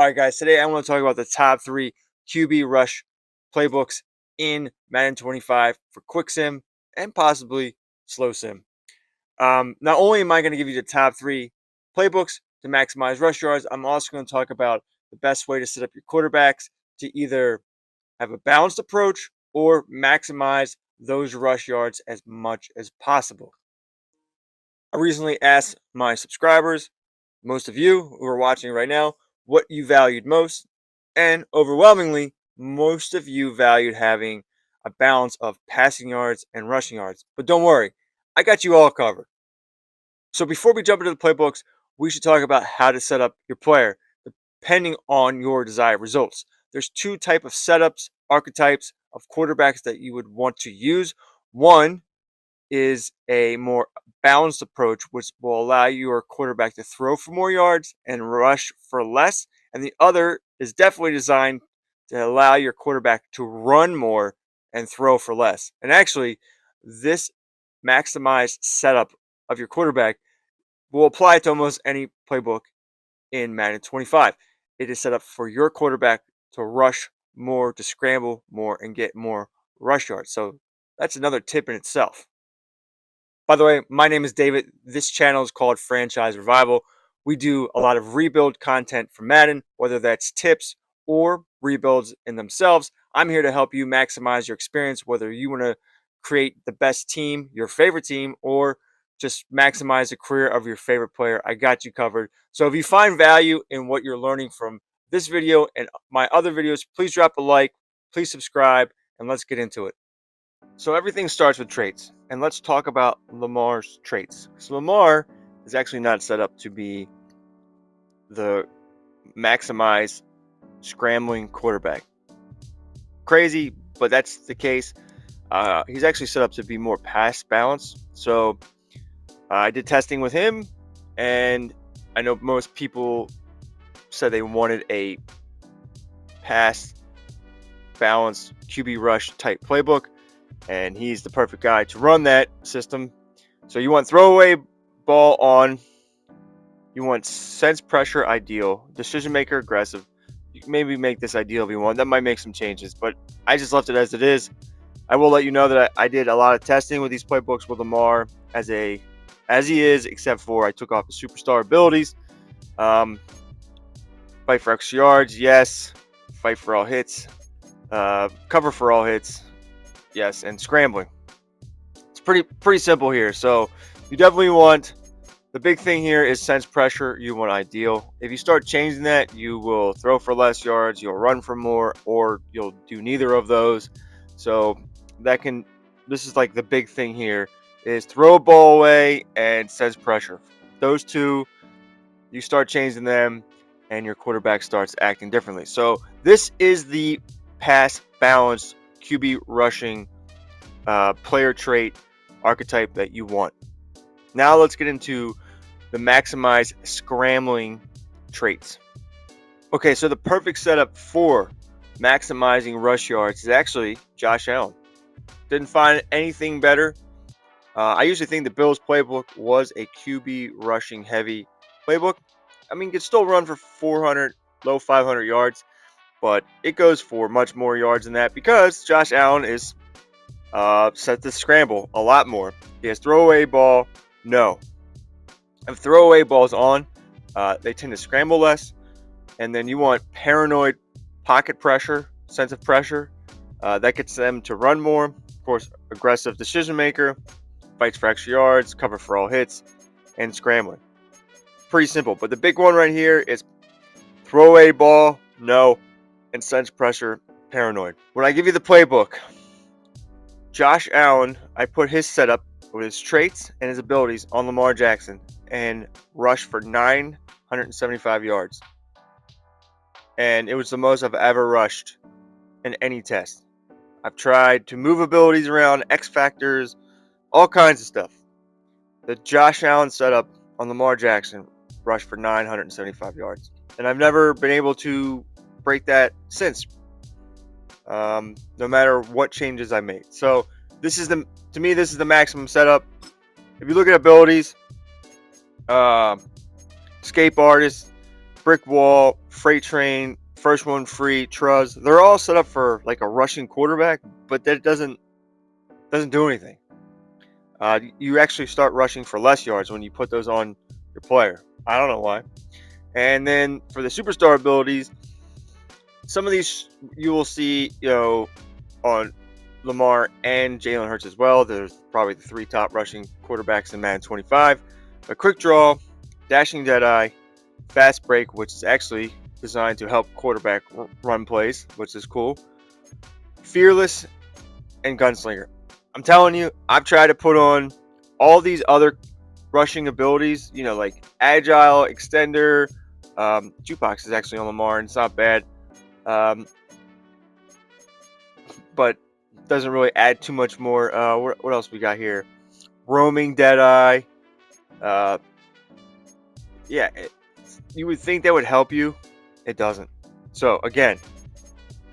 All right, guys, today I want to talk about the top 3 QB rush playbooks in Madden 25 for quick sim and possibly slow sim. Not only am I going to give you the top 3 playbooks to maximize rush yards, I'm also going to talk about the best way to set up your quarterbacks to either have a balanced approach or maximize those rush yards as much as possible. I recently asked my subscribers, most of you who are watching right now, what you valued most, and overwhelmingly, most of you valued having a balance of passing yards and rushing yards. But don't worry, I got you all covered. So before we jump into the playbooks, we should talk about how to set up your player depending on your desired results. There's 2 types of setups, archetypes of quarterbacks that you would want to use. One is a more balanced approach, which will allow your quarterback to throw for more yards and rush for less. And the other is definitely designed to allow your quarterback to run more and throw for less. And actually, this maximized setup of your quarterback will apply to almost any playbook in Madden 25. It is set up for your quarterback to rush more, to scramble more, and get more rush yards. So that's another tip in itself. By the way, my name is David. This channel is called Franchise Revival. We do a lot of rebuild content for Madden, whether that's tips or rebuilds in themselves. I'm here to help you maximize your experience, whether you want to create the best team, your favorite team, or just maximize the career of your favorite player. I got you covered. So if you find value in what you're learning from this video and my other videos, please drop a like, please subscribe, and let's get into it. So everything starts with traits, and let's talk about Lamar's traits. So Lamar is actually not set up to be the maximized scrambling quarterback. Crazy, but that's the case. He's actually set up to be more pass balanced. So I did testing with him, and I know most people said they wanted a pass balanced QB rush type playbook, and he's the perfect guy to run that system. So you want throwaway ball on, you want sense pressure ideal, decision maker aggressive. You can maybe make this ideal if you want. That might make some changes, but I just left it as it is. I will let you know that I did a lot of testing with these playbooks with Lamar as he is, except for I took off the superstar abilities. Fight for extra yards, yes. Fight for all hits. Cover for all hits, yes, and scrambling. It's pretty simple here. So you definitely want, the big thing here is sense pressure. You want ideal. If you start changing that, you will throw for less yards, you'll run for more, or you'll do neither of those. So this is like the big thing here is throw a ball away and sense pressure. Those two, you start changing them and your quarterback starts acting differently. So this is the pass balanced QB rushing player trait archetype that you want. Now let's get into the maximized scrambling traits. Okay, so the perfect setup for maximizing rush yards is actually Josh Allen. Didn't find anything better. I usually think the Bills playbook was a QB rushing heavy playbook. I mean, it could still run for 400, low 500 yards, but it goes for much more yards than that because Josh Allen is set to scramble a lot more. He has throwaway ball, no. If throwaway balls on, they tend to scramble less, and then you want paranoid pocket pressure, sense of pressure. That gets them to run more. Of course, aggressive decision maker, fights for extra yards, cover for all hits, and scrambling. Pretty simple, but the big one right here is throwaway ball, no, and sense pressure, paranoid. When I give you the playbook, Josh Allen, I put his setup with his traits and his abilities on Lamar Jackson and rushed for 975 yards. And it was the most I've ever rushed in any test. I've tried to move abilities around, X factors, all kinds of stuff. The Josh Allen setup on Lamar Jackson rushed for 975 yards. And I've never been able to break that since. No matter what changes I made. So this is the maximum setup. If you look at abilities, escape artist, brick wall, freight train, first one free, truz. They're all set up for like a rushing quarterback, but that doesn't do anything. You actually start rushing for less yards when you put those on your player. I don't know why. And then for the superstar abilities, some of these you will see, on Lamar and Jalen Hurts as well. There's probably the 3 top rushing quarterbacks in Madden 25. A quick draw, dashing deadeye, fast break, which is actually designed to help quarterback run plays, which is cool. Fearless and gunslinger. I'm telling you, I've tried to put on all these other rushing abilities, like agile, extender. Jukebox is actually on Lamar, and it's not bad. But doesn't really add too much more. What else we got here? Roaming Deadeye. Yeah, you would think that would help you. It doesn't. So again,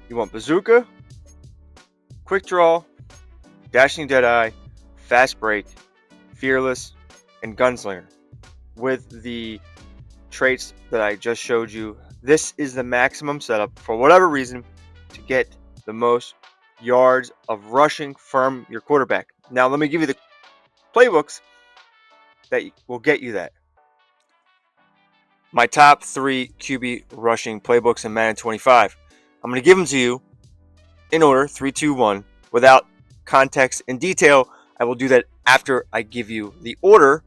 you want Bazooka, Quick Draw, Dashing Deadeye, Fast Break, Fearless, and Gunslinger. With the traits that I just showed you, this is the maximum setup for whatever reason to get the most yards of rushing from your quarterback. Now, let me give you the playbooks that will get you that. My top 3 QB rushing playbooks in Madden 25. I'm going to give them to you in order, 3, 2, 1, without context and detail. I will do that after I give you the order.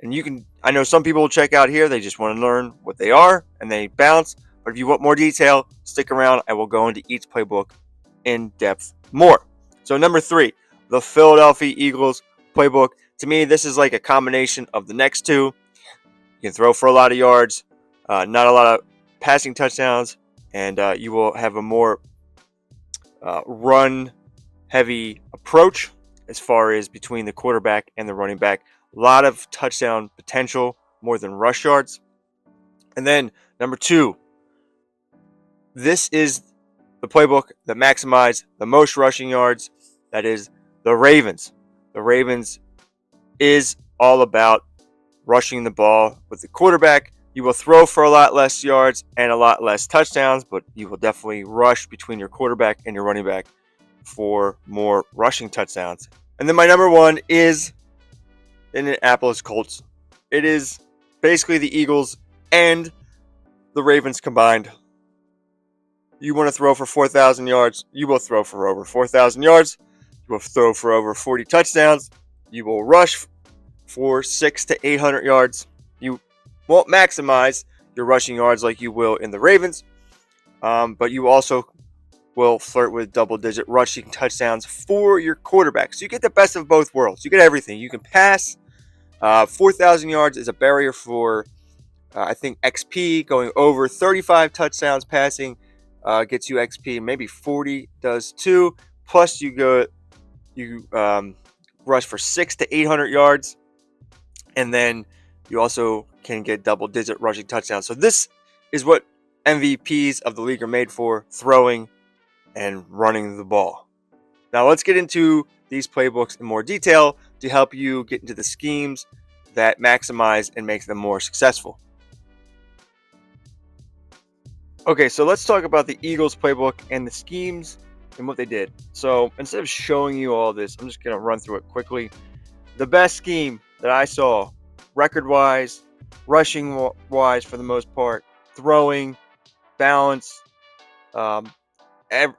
And I know some people will check out here. They just want to learn what they are and they bounce. But if you want more detail, stick around. I will go into each playbook in depth more. So number 3, the Philadelphia Eagles playbook. To me, this is like a combination of the next 2. You can throw for a lot of yards, not a lot of passing touchdowns, and you will have a more run-heavy approach as far as between the quarterback and the running back. A lot of touchdown potential, more than rush yards. And then number 2, this is the playbook that maximizes the most rushing yards. That is the Ravens. The Ravens is all about rushing the ball with the quarterback. You will throw for a lot less yards and a lot less touchdowns, but you will definitely rush between your quarterback and your running back for more rushing touchdowns. And then my number 1 is Indianapolis Colts. It is basically the Eagles and the Ravens combined. You want to throw for 4,000 yards, you will throw for over 4,000 yards. You will throw for over 40 touchdowns. You will rush for 600 to 800 yards. You won't maximize your rushing yards like you will in the Ravens, but you also will flirt with double-digit rushing touchdowns for your quarterback. So you get the best of both worlds. You get everything. You can pass. 4,000 yards is a barrier for, I think, XP. Going over 35 touchdowns passing gets you XP. Maybe 40 does too. Plus, you rush for 600 to 800 yards, and then you also can get double-digit rushing touchdowns. So this is what MVPs of the league are made for: throwing and running the ball. Now let's get into these playbooks in more detail to help you get into the schemes that maximize and make them more successful. Okay, so let's talk about the Eagles playbook and the schemes and what they did. So instead of showing you all this, I'm just going to run through it quickly. The best scheme that I saw, record-wise, rushing-wise for the most part, throwing, balance,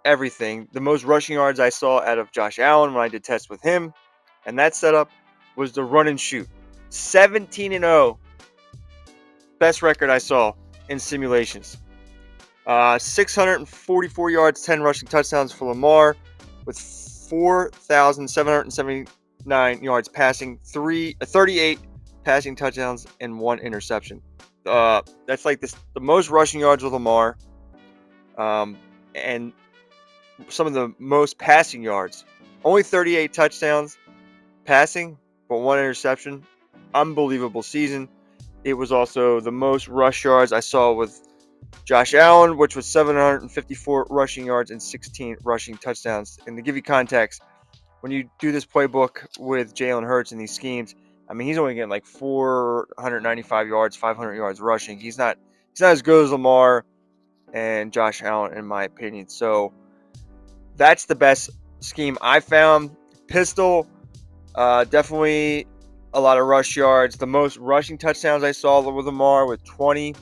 everything. The most rushing yards I saw out of Josh Allen when I did tests with him, and that setup was the run and shoot. 17-0, best record I saw in simulations. 644 yards, 10 rushing touchdowns for Lamar, with 4,779 yards passing, 38 passing touchdowns, and 1 interception. That's like the most rushing yards with Lamar, and some of the most passing yards. Only 38 touchdowns passing, but 1 interception. Unbelievable season. It was also the most rush yards I saw with Josh Allen, which was 754 rushing yards and 16 rushing touchdowns. And to give you context, when you do this playbook with Jalen Hurts in these schemes, I mean, he's only getting like 495 yards, 500 yards rushing. He's not he's not as good as Lamar and Josh Allen, in my opinion. So that's the best scheme I found. Pistol, definitely a lot of rush yards. The most rushing touchdowns I saw with Lamar with 20.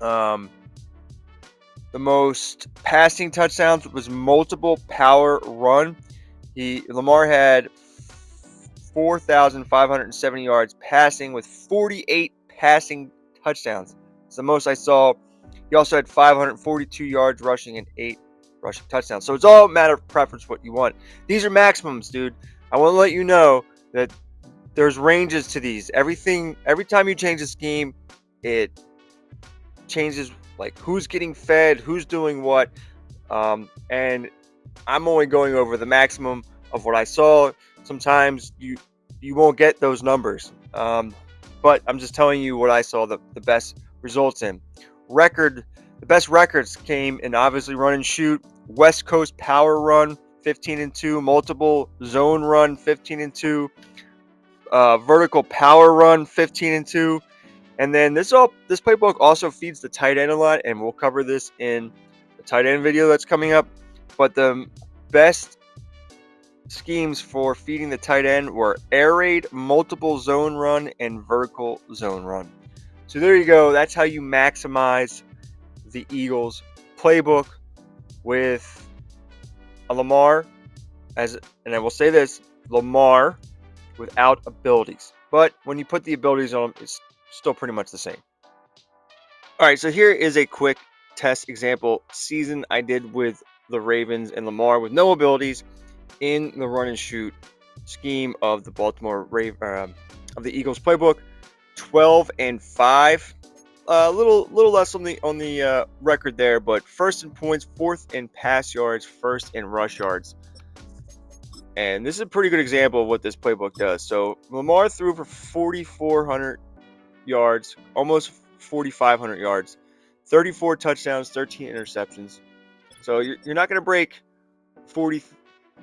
Um, the most passing touchdowns was multiple power run. Lamar had 4,570 yards passing with 48 passing touchdowns. It's the most I saw. He also had 542 yards rushing and 8 rushing touchdowns. So it's all a matter of preference what you want. These are maximums, dude. I want to let you know that there's ranges to these. Every time you change the scheme, it changes like who's getting fed, who's doing what. And I'm only going over the maximum of what I saw. Sometimes you won't get those numbers, but I'm just telling you what I saw the best results in. The best records came in obviously run and shoot, West Coast power run 15-2, multiple zone run 15-2, vertical power run 15-2. And then this playbook also feeds the tight end a lot, and we'll cover this in the tight end video that's coming up. But the best schemes for feeding the tight end were air raid, multiple zone run, and vertical zone run. So there you go. That's how you maximize the Eagles playbook with a Lamar and I will say this, Lamar without abilities. But when you put the abilities on him, it's still pretty much the same. All right, so here is a quick test example season I did with the Ravens and Lamar with no abilities in the run and shoot scheme of the of the Eagles playbook. 12-5, a little less on the record there, but first in points, fourth in pass yards, first in rush yards. And this is a pretty good example of what this playbook does. So Lamar threw for 4,400 yards, almost 4,500 yards, 34 touchdowns, 13 interceptions. So you're not going to break 40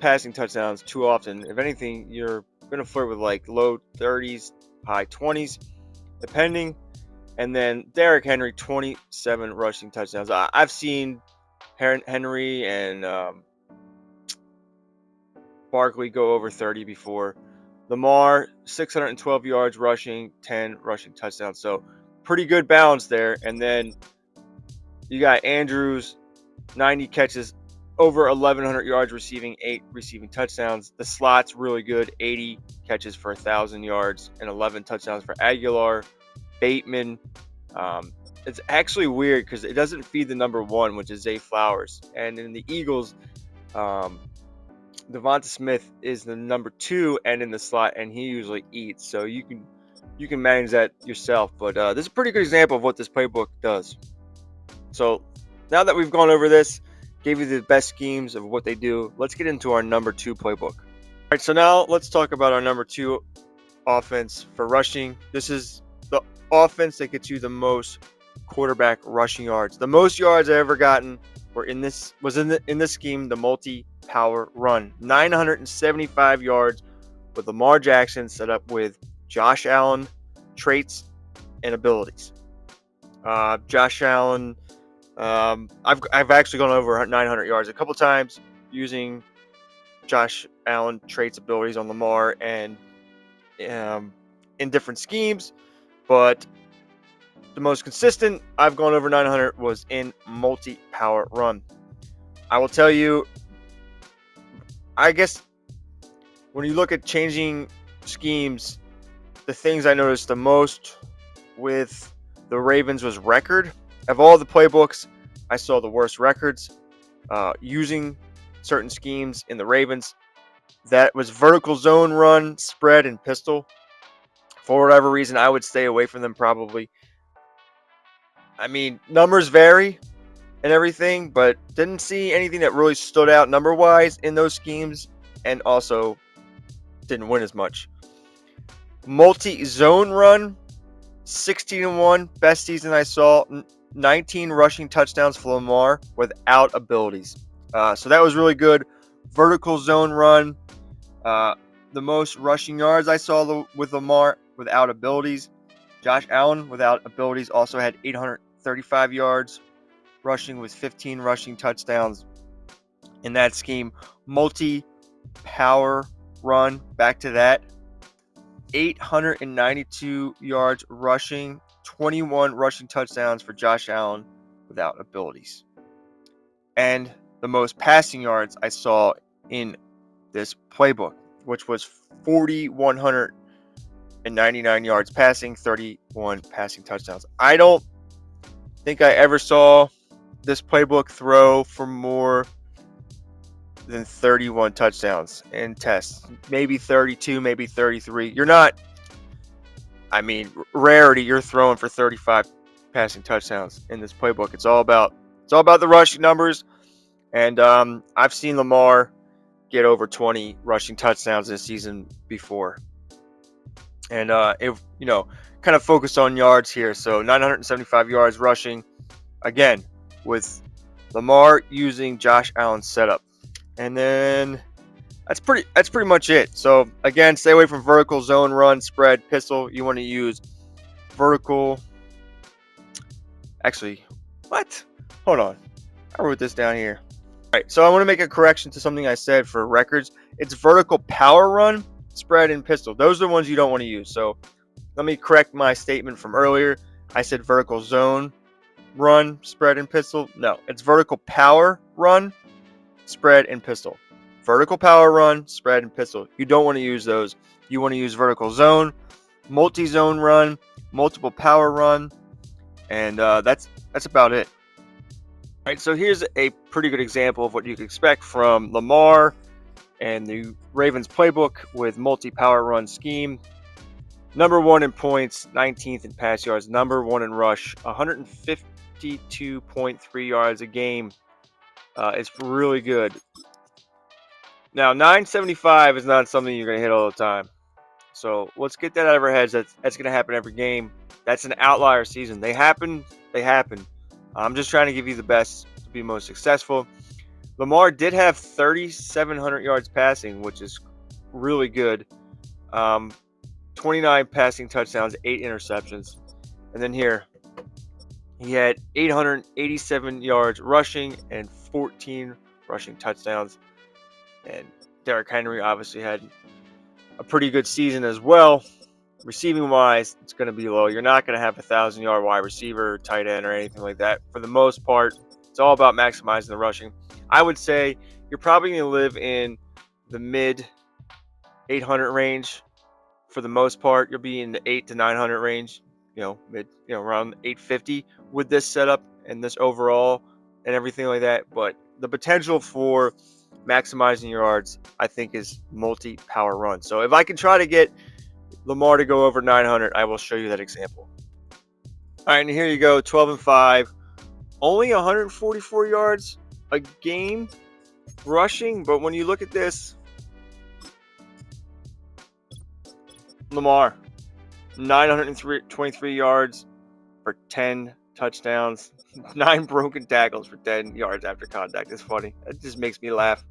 passing touchdowns too often. If anything, you're going to flirt with like low 30s, high 20s, depending. And then Derrick Henry, 27 rushing touchdowns. I've seen Henry and Barkley go over 30 before. Lamar, 612 yards rushing, 10 rushing touchdowns. So pretty good balance there. And then you got Andrews, 90 catches, over 1,100 yards receiving, 8 receiving touchdowns. The slot's really good, 80 catches for 1,000 yards and 11 touchdowns for Aguilar. Bateman, it's actually weird because it doesn't feed the number one, which is Zay Flowers. And in the Eagles, Devonta Smith is the number 2 and in the slot, and he usually eats. So you can manage that yourself. But this is a pretty good example of what this playbook does. So now that we've gone over this, gave you the best schemes of what they do, let's get into our number 2 playbook. All right, so now let's talk about our number 2 offense for rushing. This is the offense that gets you the most quarterback rushing yards. The most yards I ever gotten were in this scheme, the multi-power run. 975 yards with Lamar Jackson set up with Josh Allen traits and abilities. Josh Allen, I've actually gone over 900 yards a couple times using Josh Allen traits abilities on Lamar and in different schemes, but the most consistent I've gone over 900 was in multi-power run. I will tell you, I guess when you look at changing schemes, the things I noticed the most with the Ravens was record. Of all the playbooks, I saw the worst records using certain schemes in the Ravens. That was vertical zone run, spread, and pistol. For whatever reason, I would stay away from them probably. I mean, numbers vary and everything, but didn't see anything that really stood out number-wise in those schemes, and also didn't win as much. Multi-zone run, 16-1, best season I saw. 19 rushing touchdowns for Lamar without abilities. So that was really good. Vertical zone run, the most rushing yards I saw with Lamar without abilities. Josh Allen, without abilities, also had 835 yards rushing with 15 rushing touchdowns in that scheme. Multi-power run, back to that. 892 yards rushing, 21 rushing touchdowns for Josh Allen without abilities. And the most passing yards I saw in this playbook, which was 4,199 yards passing, 31 passing touchdowns. I don't think I ever saw this playbook throw for more than 31 touchdowns in tests. Maybe 32, maybe 33. You're not, rarity, you're throwing for 35 passing touchdowns in this playbook. It's all about the rushing numbers. And I've seen Lamar get over 20 rushing touchdowns this season before. And kind of focused on yards here. So 975 yards rushing, again, with Lamar using Josh Allen's setup. And then that's pretty much it. So again, stay away from vertical, zone, run, spread, pistol. You want to use vertical. Actually, what? Hold on. I wrote this down here. All right, so I want to make a correction to something I said for records. It's vertical power run, spread, and pistol. Those are the ones you don't want to use. So let me correct my statement from earlier. I said vertical zone, run, spread, and pistol. No, it's vertical power run, spread, and pistol. Vertical power run, spread, and pistol. You don't want to use those. You want to use vertical zone, multi-zone run, multiple power run, and that's about it. All right, so here's a pretty good example of what you can expect from Lamar and the Ravens playbook with multi-power run scheme. Number 1 in points, 19th in pass yards, number 1 in rush, 152.3 yards a game. It's really good. Now, 975 is not something you're going to hit all the time. So let's get that out of our heads. That's going to happen every game. That's an outlier season. They happen. I'm just trying to give you the best to be most successful. Lamar did have 3,700 yards passing, which is really good. 29 passing touchdowns, 8 interceptions. And then here, he had 887 yards rushing and 14 rushing touchdowns. And Derrick Henry obviously had a pretty good season as well. Receiving wise, it's going to be low. You're not going to have a 1,000-yard wide receiver, tight end, or anything like that. For the most part, it's all about maximizing the rushing. I would say you're probably going to live in the mid 800 range for the most part. You'll be in the 8 to 900 range, around 850 with this setup and this overall and everything like that. But the potential for maximizing your yards, I think, is multi-power run. So if I can try to get Lamar to go over 900, I will show you that example. All right, and here you go, 12-5, only 144 yards a game rushing. But when you look at this, Lamar, 923 yards for 10 touchdowns, 9 broken tackles for 10 yards after contact. It's funny. It just makes me laugh.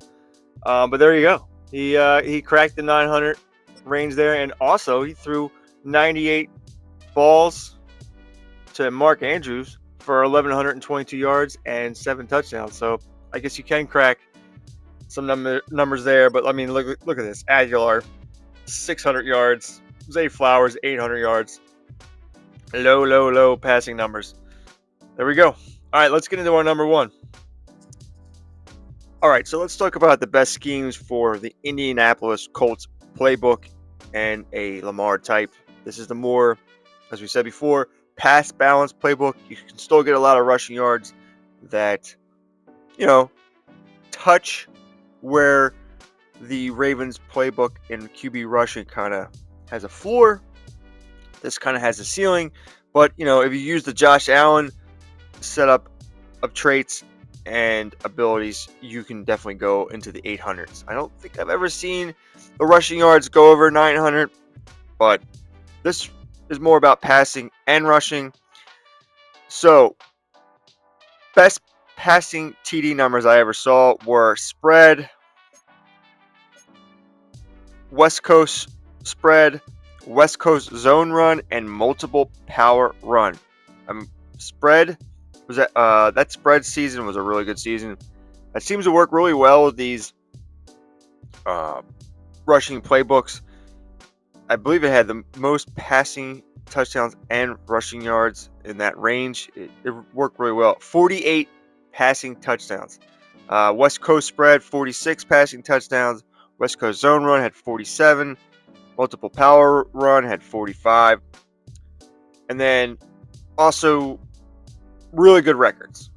But there you go. He cracked the 900 range there, and also he threw 98 balls to Mark Andrews for 1,122 yards and 7 touchdowns. So I guess you can crack some numbers there. But I mean, look at this. Aguilar, 600 yards. Zay Flowers, 800 yards. Low passing numbers. There we go. All right, let's get into our number 1. All right, so let's talk about the best schemes for the Indianapolis Colts playbook and a Lamar type. This is the more, as we said before, pass balanced playbook. You can still get a lot of rushing yards that, touch where the Ravens playbook and QB rushing kind of has a floor. This kind of has a ceiling. But, if you use the Josh Allen setup of traits and abilities, you can definitely go into the 800s. I don't think I've ever seen the rushing yards go over 900, but this is more about passing and rushing. So, best passing TD numbers I ever saw were spread, West Coast spread, West Coast zone run, and multiple power run. Spread was that spread season was a really good season. That seems to work really well with these uh, rushing playbooks. I believe it had the most passing touchdowns and rushing yards in that range. It worked really well. 48 passing touchdowns. West Coast spread, 46 passing touchdowns. West Coast zone run had 47. Multiple power run had 45. And then also really good records.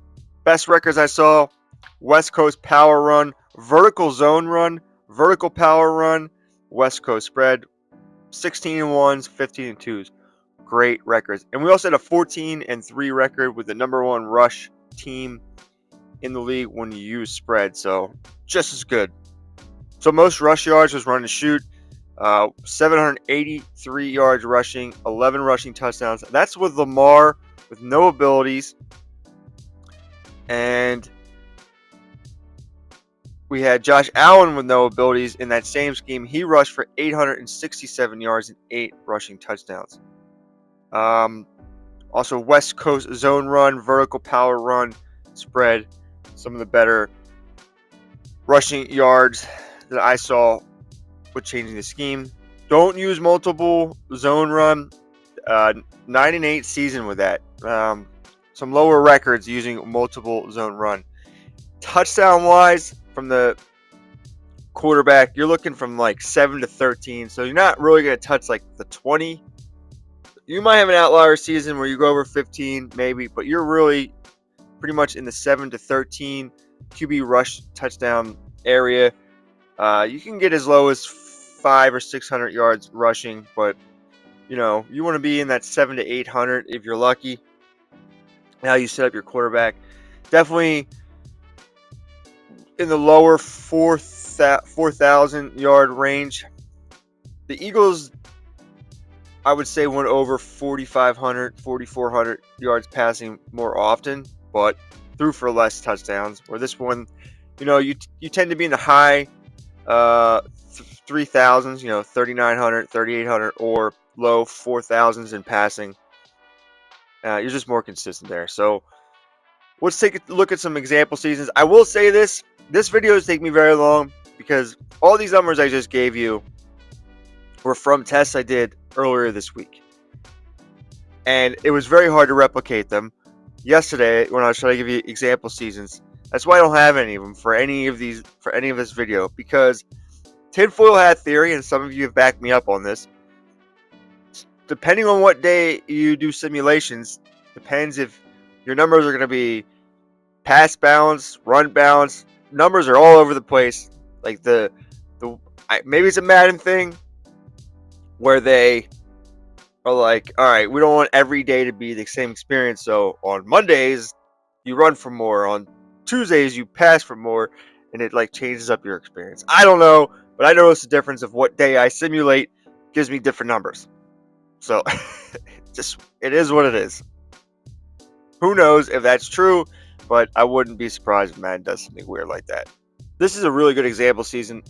Best records I saw: West Coast power run, vertical zone run, vertical power run, West Coast spread, 16-1s, 15-2s. Great records. And we also had a 14-3 record with the number one rush team in the league when you use spread. So just as good. So most rush yards was run and shoot. 783 yards rushing, 11 rushing touchdowns. That's with Lamar with no abilities. And we had Josh Allen with no abilities in that same scheme. He rushed for 867 yards and 8 rushing touchdowns. Also, West Coast zone run, vertical power run, spread. Some of the better rushing yards that I saw with changing the scheme. Don't use multiple zone run. 9-8 season with that. Some lower records using multiple zone run. Touchdown wise, from the quarterback, you're looking from like 7 to 13. So you're not really going to touch like the 20. You might have an outlier season where you go over 15, maybe, but you're really pretty much in the 7 to 13 QB rush touchdown area. You can get as low as 500 or 600 yards rushing, but you want to be in that 700 to 800 if you're lucky. How you set up your quarterback, definitely in the lower 4,000 yard range. The Eagles, I would say, went over 4,500, 4,400 yards passing more often, but threw for less touchdowns. Where this one, you tend to be in the high 3,000s, 3,900, 3,800, or low 4,000s in passing. You're just more consistent there. So let's take a look at some example seasons. I will say this video is taking me very long because all these numbers I just gave you were from tests I did earlier this week. And it was very hard to replicate them yesterday when I was trying to give you example seasons. That's why I don't have any of them for any of this video, because tinfoil hat theory, and some of you have backed me up on this. Depending on what day you do simulations, depends if your numbers are going to be pass balance, run balance. Numbers are all over the place. Like maybe it's a Madden thing where they are like, all right, we don't want every day to be the same experience. So on Mondays, you run for more. On Tuesdays, you pass for more, and it like changes up your experience. I don't know, but I notice the difference of what day I simulate gives me different numbers. So it is what it is. Who knows if that's true, but I wouldn't be surprised if Madden does something weird like that. This is a really good example season,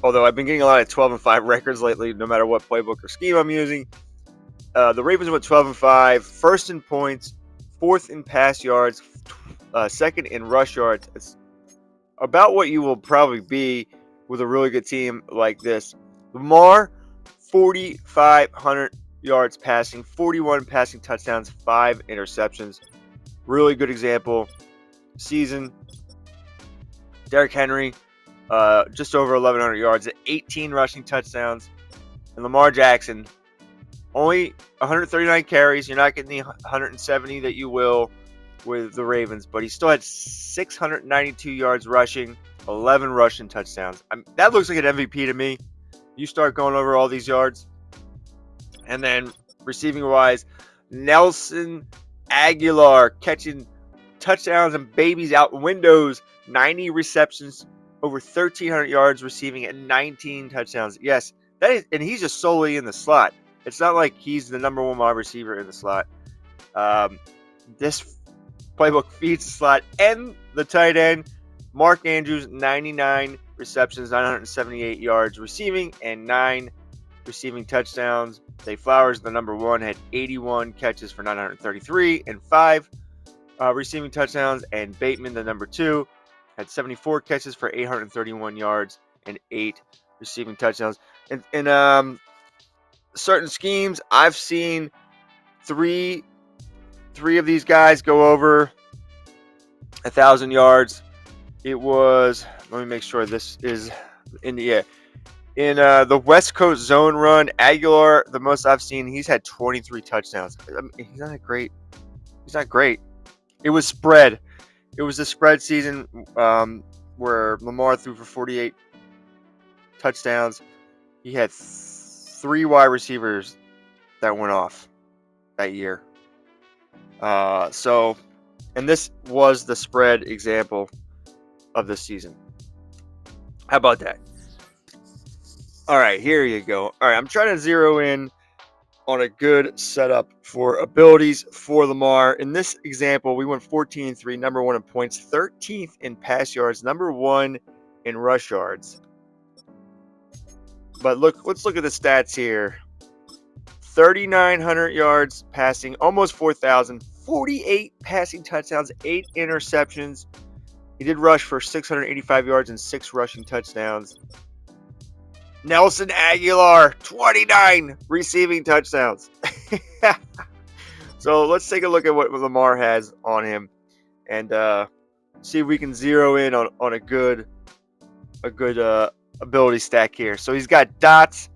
although I've been getting a lot of 12-5 records lately, no matter what playbook or scheme I'm using. The Ravens went 12-5, first in points, fourth in pass yards, second in rush yards. It's about what you will probably be with a really good team like this. Lamar, 4,500 yards passing, 41 passing touchdowns, 5 interceptions. Really good example season. Derrick Henry, just over 1,100 yards, 18 rushing touchdowns. And Lamar Jackson, only 139 carries. You're not getting the 170 that you will with the Ravens, but he still had 692 yards rushing, 11 rushing touchdowns. That looks like an MVP to me. You start going over all these yards. And then receiving wise, Nelson Aguilar catching touchdowns and babies out windows, 90 receptions, over 1,300 yards receiving, and 19 touchdowns. Yes, that is, and he's just solely in the slot. It's not like he's the number one wide receiver in the slot. This playbook feeds the slot and the tight end. Mark Andrews, 99 receptions, 978 yards receiving, and 9 receiving touchdowns. Zay Flowers, the number 1, had 81 catches for 933 and 5 receiving touchdowns. And Bateman, the number 2, had 74 catches for 831 yards and 8 receiving touchdowns. In certain schemes, I've seen three of these guys go over 1,000 yards. It was, let me make sure this is in the West Coast zone run. Aguilar, the most I've seen, he's had 23 touchdowns. I mean, he's not great. It was spread. It was a spread season where Lamar threw for 48 touchdowns. He had 3 wide receivers that went off that year. And this was the spread example of this season. How about that? All right, here you go. All right, I'm trying to zero in on a good setup for abilities for Lamar. In this example, we went 14-3, number 1 in points, 13th in pass yards, number 1 in rush yards. But let's look at the stats here. 3,900 yards passing, almost 4,000, 48 passing touchdowns, 8 interceptions. He did rush for 685 yards and 6 rushing touchdowns. Nelson Aguilar, 29 receiving touchdowns. So let's take a look at what Lamar has on him and see if we can zero in on a good ability stack here. So he's got dots,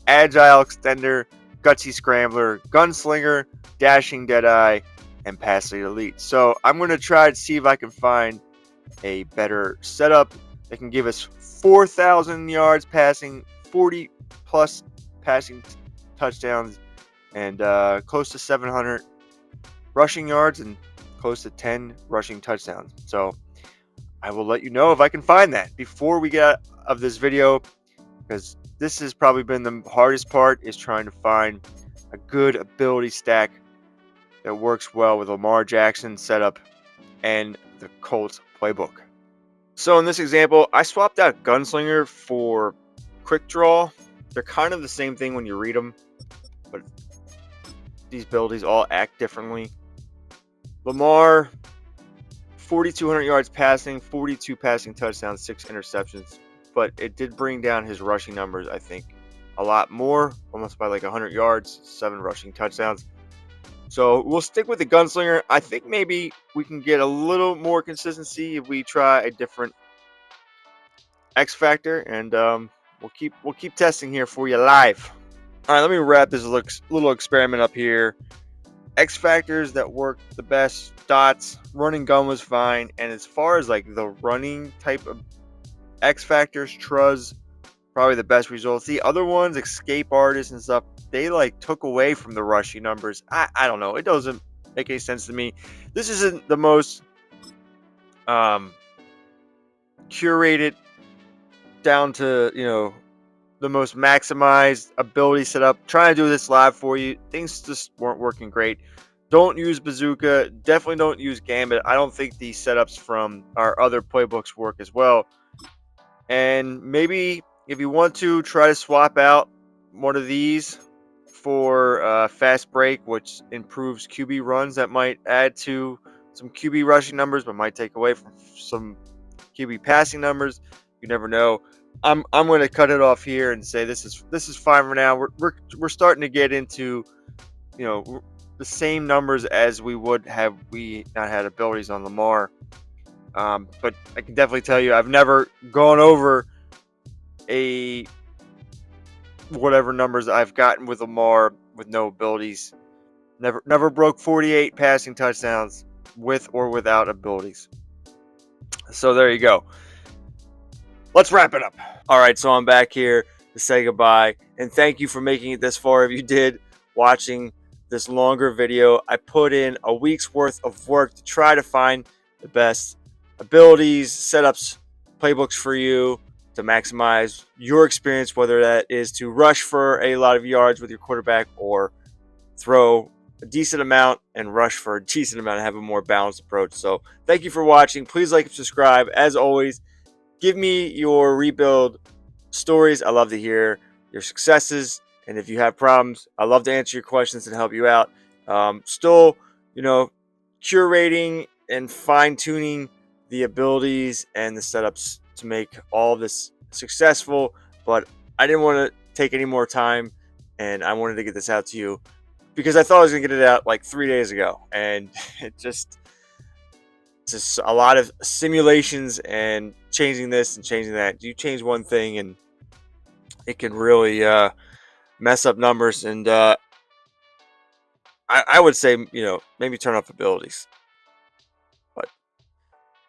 agile extender, gutsy scrambler, gunslinger, dashing deadeye, and passing elite. So I'm going to try to see if I can find a better setup that can give us 4,000 yards passing, 40 plus passing touchdowns, and close to 700 rushing yards and close to 10 rushing touchdowns. So I will let you know if I can find that before we get out of this video, because this has probably been the hardest part, is trying to find a good ability stack that works well with Lamar Jackson setup and the Colts playbook. So in this example, I swapped out Gunslinger for Quick Draw. They're kind of the same thing when you read them, but these abilities all act differently. Lamar, 4,200 yards passing, 42 passing touchdowns, 6 interceptions, but it did bring down his rushing numbers, I think, a lot more, almost by like 100 yards, 7 rushing touchdowns. So we'll stick with the Gunslinger. I think maybe we can get a little more consistency if we try a different X factor, and we'll keep testing here for you live. All right, let me wrap this little experiment up here. X factors that work the best: dots, running gun was fine, and as far as like the running type of X factors, Truz, probably the best results. The other ones, escape artists and stuff, they like took away from the rushing numbers. I don't know. It doesn't make any sense to me. This isn't the most curated down to, the most maximized ability setup. Trying to do this live for you. Things just weren't working great. Don't use Bazooka. Definitely don't use Gambit. I don't think these setups from our other playbooks work as well. And maybe if you want to, try to swap out one of these for Fast Break, which improves QB runs. That might add to some QB rushing numbers, but might take away from some QB passing numbers. You never know. I'm going to cut it off here and say this is fine for now. We're starting to get into the same numbers as we would have we not had abilities on Lamar. But I can definitely tell you, I've never gone over whatever numbers I've gotten with Lamar with no abilities. Never broke 48 passing touchdowns with or without abilities. So there you go. Let's wrap it up. All right, so I'm back here to say goodbye, and thank you for making it this far. If you did, watching this longer video, I put in a week's worth of work to try to find the best abilities, setups, playbooks for you to maximize your experience, whether that is to rush for a lot of yards with your quarterback or throw a decent amount and rush for a decent amount and have a more balanced approach. So thank you for watching. Please like and subscribe. As always, give me your rebuild stories. I love to hear your successes And if you have problems, I love to answer your questions and help you out. Still, curating and fine tuning the abilities and the setups to make all of this successful. But I didn't want to take any more time, and I wanted to get this out to you because I thought I was going to get it out like 3 days ago, and it just a lot of simulations and changing this and changing that. You change one thing and it can really mess up numbers, and I would say maybe turn off abilities, but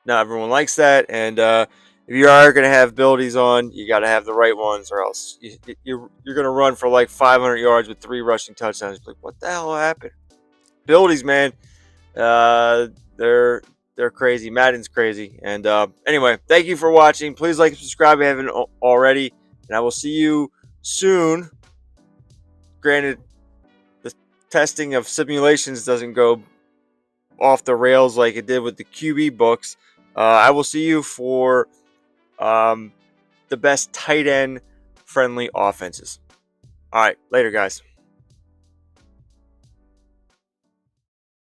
not everyone likes that. And if you are going to have abilities on, you got to have the right ones, or else you're going to run for like 500 yards with 3 rushing touchdowns. Like, what the hell happened? Abilities, man, they're crazy. Madden's crazy. And anyway, thank you for watching. Please like and subscribe if you haven't already, and I will see you soon. Granted, the testing of simulations doesn't go off the rails like it did with the QB books. I will see you for the best tight end friendly offenses. All right, later, guys.